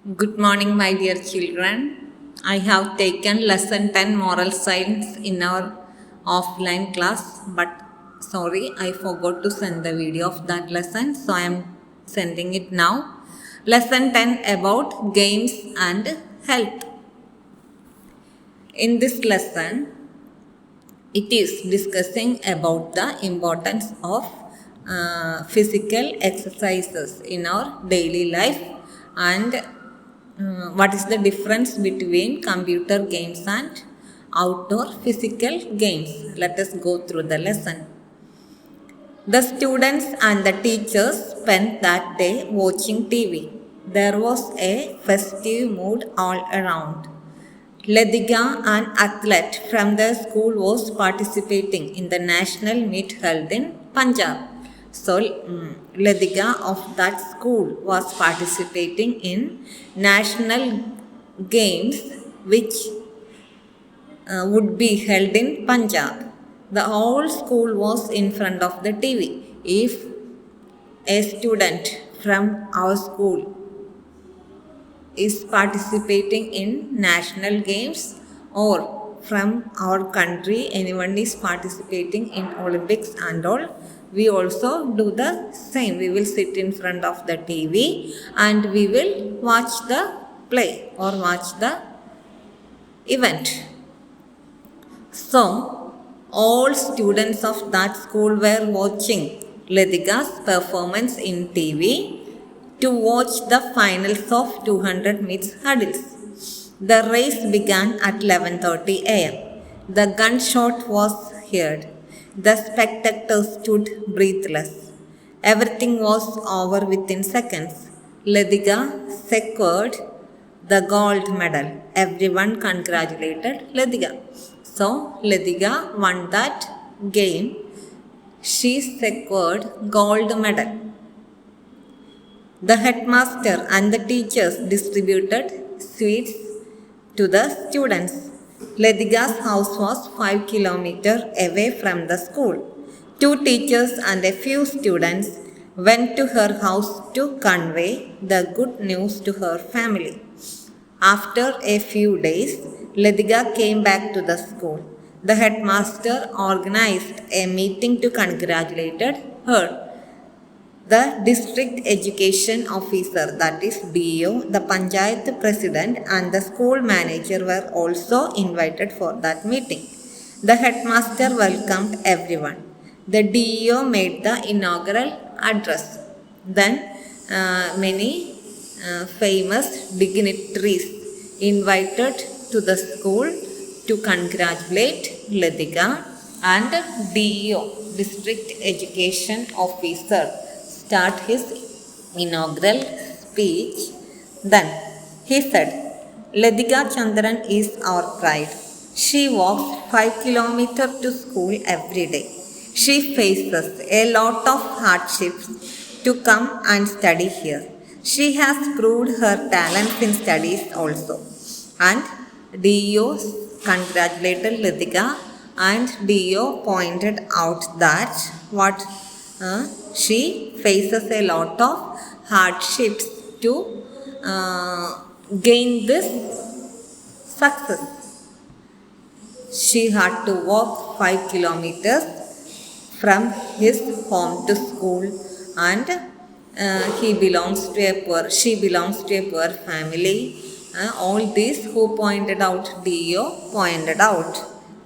Good morning, my dear children. I have taken lesson 10 moral science in our offline class, but sorry, I forgot to send the video of that lesson, so I am sending it now. Lesson 10 about games and health. In this lesson, it is discussing about the importance of physical exercises in our daily life and what is the difference between computer games and outdoor physical games. Let us go through the lesson. The students and the teachers spent that day watching TV. There was a festive mood all around. Ledhiga, an athlete from the school, was participating in the national meet held in Punjab. So, Ledhiga of that school was participating in national games which would be held in Punjab. The whole school was in front of the TV. If a student from our school is participating in national games or from our country anyone is participating in Olympics and all, we also do the same. We will sit in front of the TV and we will watch the play or watch the event. So, all students of that school were watching Ledhiga's performance in TV to watch the finals of 200 meters hurdles. The race began at 11:30 a.m. The gunshot was heard. The spectators stood breathless. Everything was over within seconds. Ledhiga secured the gold medal. Everyone congratulated Ledhiga. So, Ledhiga won that game. She secured gold medal. The headmaster and the teachers distributed sweets to the students. Ledhiga's house was 5 kilometers away from the school. 2 teachers and a few students went to her house to convey the good news to her family. After a few days, Ledhiga came back to the school. The headmaster organized a meeting to congratulate her. The district education officer, that is DO, the panchayat president and the school manager were also invited for that meeting. The headmaster welcomed everyone. The DO made the inaugural address. Then many famous dignitaries invited to the school to congratulate Ledhiga, and DO, district education officer, start his inaugural speech. Then he said, Ledhiga Chandran is our pride. She walks 5 kilometers to school every day. She faces a lot of hardships to come and study here. She has proved her talents in studies also. And DO congratulated Ledhiga, and DO pointed out that she faces a lot of hardships to gain this success. She had to walk 5 kilometers from his home to school, and she belongs to a poor family. All these who pointed out, DO pointed out.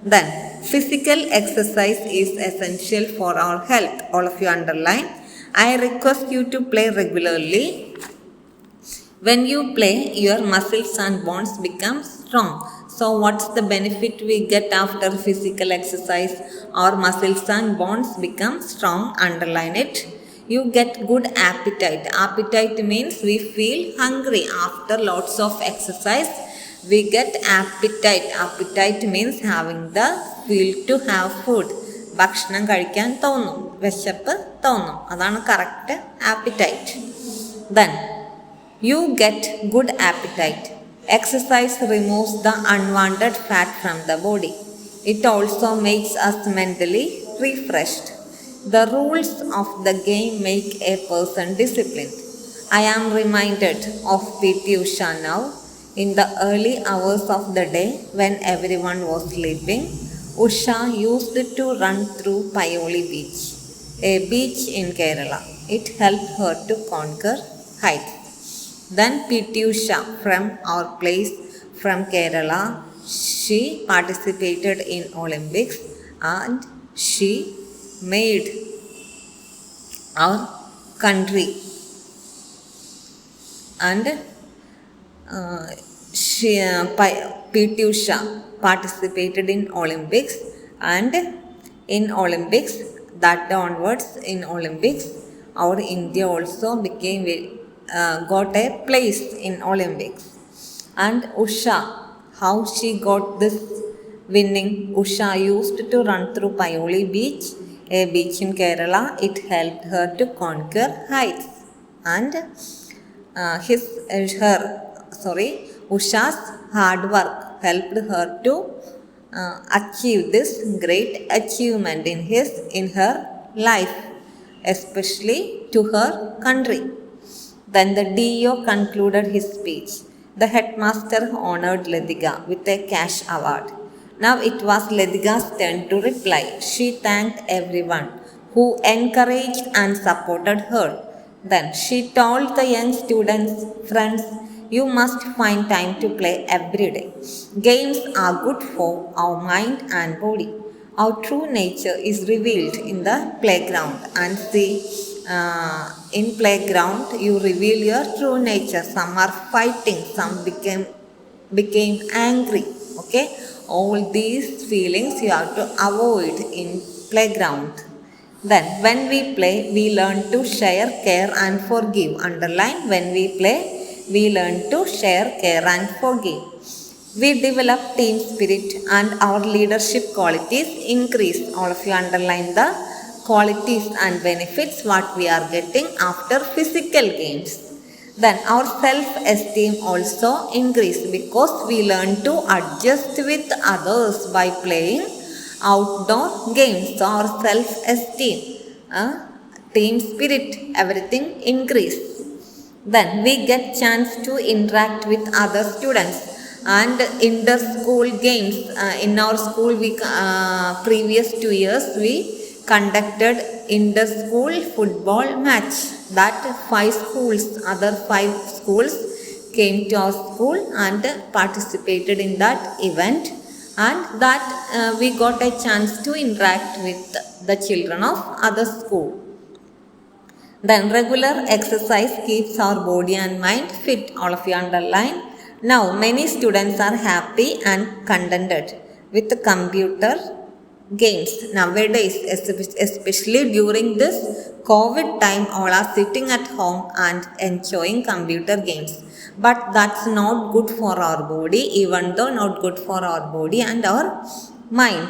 Then, physical exercise is essential for our health. All of you underline. I request you to play regularly. When you play, your muscles and bones become strong. So, what's the benefit we get after physical exercise? Our muscles and bones become strong. Underline it. You get good appetite. Appetite means we feel hungry after lots of exercise. We get appetite. Appetite means having the feel to have food. ഭക്ഷണം കഴിക്കാൻ തോന്നും, വിശപ്പ് തോന്നും, അതാണ് correct appetite. Then you get good appetite. Exercise removes the unwanted fat from the body. It also makes us mentally refreshed. The rules of the game make a person disciplined. I am reminded of PT Usha now. In the early hours of the day when everyone was sleeping, Usha used to run through Payoli Beach, a beach in Kerala. It helped her to conquer heights. Then PT Usha from our place from Kerala, she participated in Olympics and she made our country and PT Usha participated in Olympics, and in Olympics, that onwards in Olympics, our India also got a place in Olympics. And Usha, how she got this winning? Usha used to run through Payoli Beach, a beach in Kerala. It helped her to conquer heights, and Usha's hard work helped her to achieve this great achievement in her life, especially to her country. Then the DO concluded his speech. The headmaster honored Ledika with a cash award. Now it was Ledika's turn to reply. She thanked everyone who encouraged and supported her. Then she told the young students, friends, you must find time to play every day. Games are good for our mind and body. Our true nature is revealed in the playground, and see, in playground you reveal your true nature. Some are fighting, some became angry. Okay, all these feelings you have to avoid in playground. Then, when we play, we learn to share, care, and forgive. Underline, when we play, we learn to share, care, and forgive. We develop team spirit and our leadership qualities increase. All of you underline the qualities and benefits what we are getting after physical games. Then our self-esteem also increase because we learn to adjust with others by playing outdoor games. So our self-esteem, team spirit, everything increase. Then we get chance to interact with other students, and inter-school games. In our school, we previous 2 years we conducted inter-school football match. That other five schools came to our school and participated in that event, and that we got a chance to interact with the children of other school. Then regular exercise keeps our body and mind fit. All of you underline. Now many students are happy and contented with the computer games. Nowadays, especially during this COVID time, all are sitting at home and enjoying computer games. But that's not good for our body, even though not good for our body and our mind.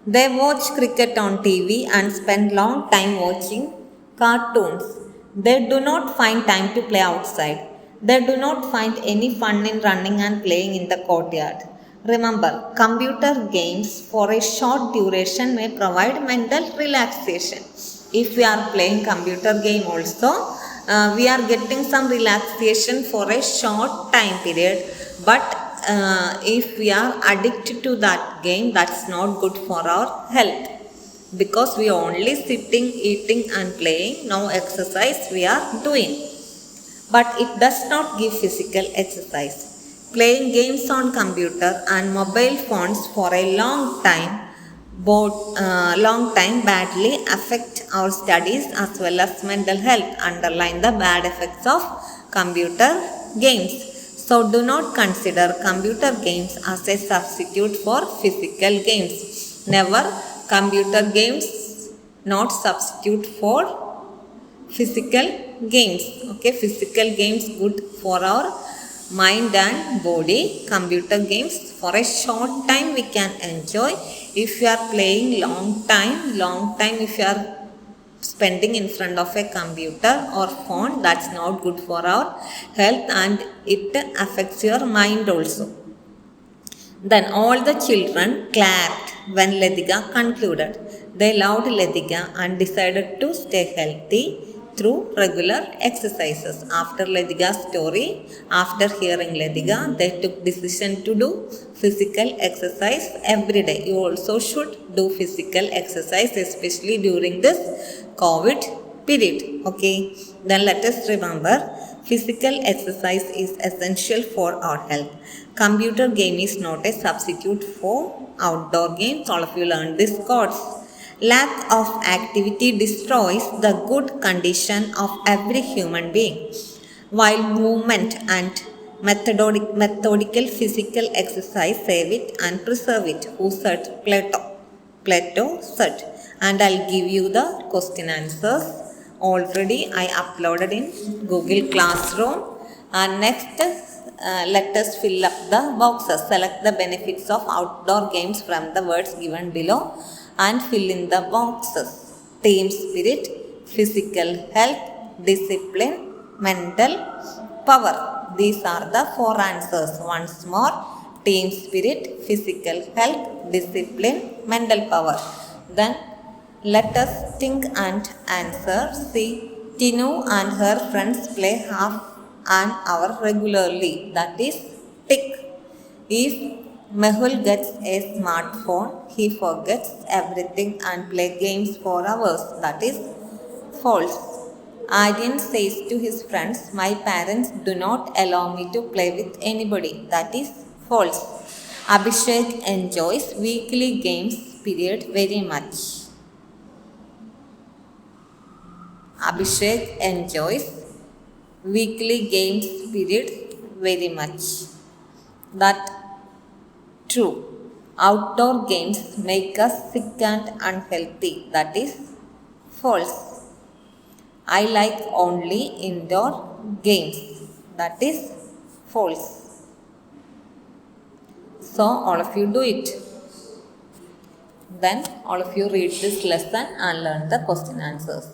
They watch cricket on TV and spend long time watching cartoons. They do not find time to play outside. They do not find any fun in running and playing in the courtyard. Remember, computer games for a short duration may provide mental relaxation. If we are playing computer game also, we are getting some relaxation for a short time period. But if we are addicted to that game, that's not good for our health. Because we are only sitting, eating and playing, no exercise we are doing. But it does not give physical exercise. Playing games on computer and mobile phones for a long time badly affect our studies as well as mental health. Underline the bad effects of computer games. So do not consider computer games as a substitute for physical games. Never. Computer games not substitute for physical games. Okay, physical games good for our mind and body. Computer games for a short time we can enjoy. If you are playing long time if you are spending in front of a computer or phone, that's not good for our health and it affects your mind also. Then all the children clapped when Ledika concluded. They loved Ledika and decided to stay healthy, through regular exercises. After Ladika's story, after hearing Ladika, they took decision to do physical exercise every day. You also should do physical exercise, especially during this COVID period. Okay, then let us remember physical exercise is essential for our health. Computer game is not a substitute for outdoor games. All of you learned this course. Lack of activity destroys the good condition of every human being, while movement and methodical physical exercise save it and preserve it. Who said? Plato. Plato said. And I'll give you the question answers. Already I uploaded in Google Classroom. And next, let us fill up the boxes. Select the benefits of outdoor games from the words given below and fill in the boxes. Team spirit, physical health, discipline, mental power. These are the 4 answers. Once more, team spirit, physical health, discipline, mental power. Then let us think and answer. See, Tinu and her friends play half an hour regularly. That is tick. If Mehul gets a smartphone, he forgets everything and play games for hours. That is false. Aryan says to his friends, my parents do not allow me to play with anybody. That is false. Abhishek enjoys weekly games period very much. Abhishek enjoys weekly games period very much. That true. Outdoor games make us sick and unhealthy. That is false. I like only indoor games. That is false. So all of you do it. Then all of you read this lesson and learn the question answers.